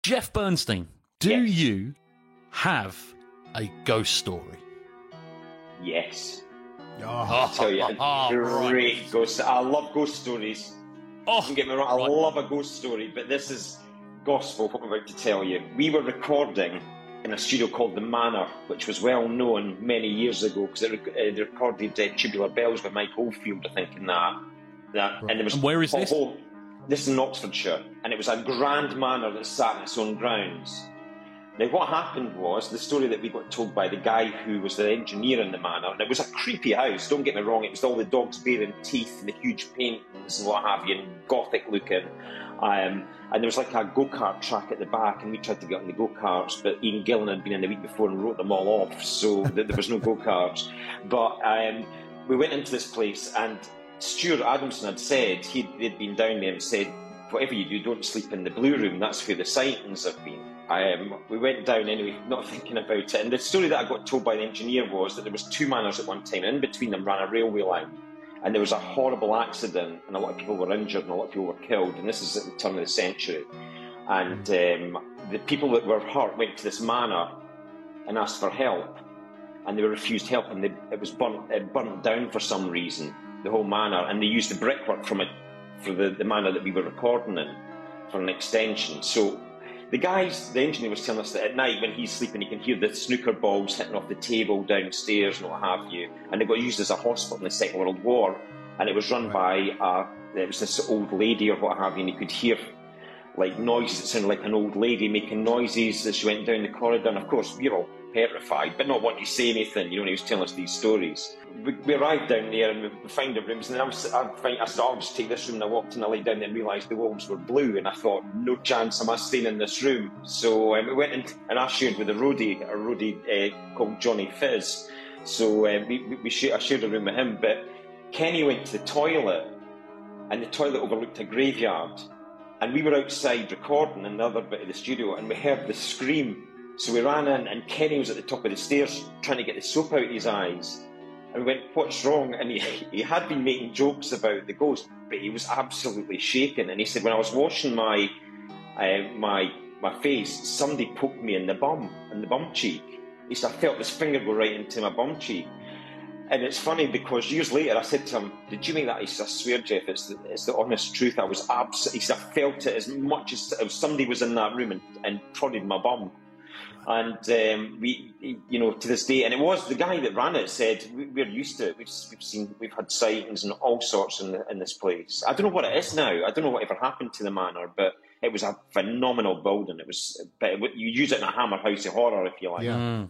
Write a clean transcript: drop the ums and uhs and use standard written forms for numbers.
Jeff Bernstein, do you have a ghost story? Yes. Oh. I tell you, great ghost. I love ghost stories. Don't get me wrong, I love a ghost story, but this is gospel, what I'm about to tell you. We were recording in a studio called The Manor, which was well known many years ago, because they recorded Tubular Bells with Mike Oldfield, I think, in that. Right. And there was and where is this? This is in Oxfordshire, and it was a grand manor that sat in its own grounds. Now, what happened was, the story that we got told by the guy who was the engineer in the manor, and it was a creepy house, don't get me wrong, it was all the dogs bearing teeth and the huge paintings and what have you, and gothic looking. And there was like a go-kart track at the back, and we tried to get on the go-karts, but Ian Gillan had been in the week before and wrote them all off, so there was no go-karts. But we went into this place, and Stuart Adamson had said, they'd been down there and said, whatever you do, don't sleep in the blue room, that's where the sightings have been. We went down anyway, not thinking about it, and the story that I got told by the engineer was that there was two manors at one time, and in between them ran a railway line, and there was a horrible accident, and a lot of people were injured and a lot of people were killed, and this is at the turn of the century. And the people that were hurt went to this manor and asked for help, and they were refused help, and it was burnt down for some reason, the whole manor, and they used the brickwork from it for the manor that we were recording in for an extension. So the engineer was telling us that at night when he's sleeping, he can hear the snooker balls hitting off the table downstairs and what have you. And they got used as a hospital in the Second World War, and it was run by it was this old lady or what have you, and you could hear like noises that sounded like an old lady making noises as she went down the corridor. And of course, we were all petrified, but not wanting to say anything, when he was telling us these stories. We arrived down there and we found the rooms, and then I thought, I'll just take this room, and I walked in, I lay down there and realised the walls were blue, and I thought, no chance am I staying in this room. So we went in, and I shared with a roadie called Johnny Fizz. So I shared a room with him, but Kenny went to the toilet, and the toilet overlooked a graveyard, and we were outside recording in the other bit of the studio, and we heard the scream. So we ran in, and Kenny was at the top of the stairs trying to get the soap out of his eyes. And we went, what's wrong? And he had been making jokes about the ghost, but he was absolutely shaken. And he said, when I was washing my face, somebody poked me in the bum cheek. He said, I felt this finger go right into my bum cheek. And it's funny because years later I said to him, did you make that? He said, I swear, Jeff, it's the honest truth. I was absolutely, he said, I felt it as much as if somebody was in that room and prodded my bum. And we, to this day, and it was the guy that ran it said, we're used to it. We've had sightings and all sorts in this place. I don't know what it is now. I don't know whatever happened to the manor, but it was a phenomenal building. You use it in a Hammer House of Horror, if you like. Yeah.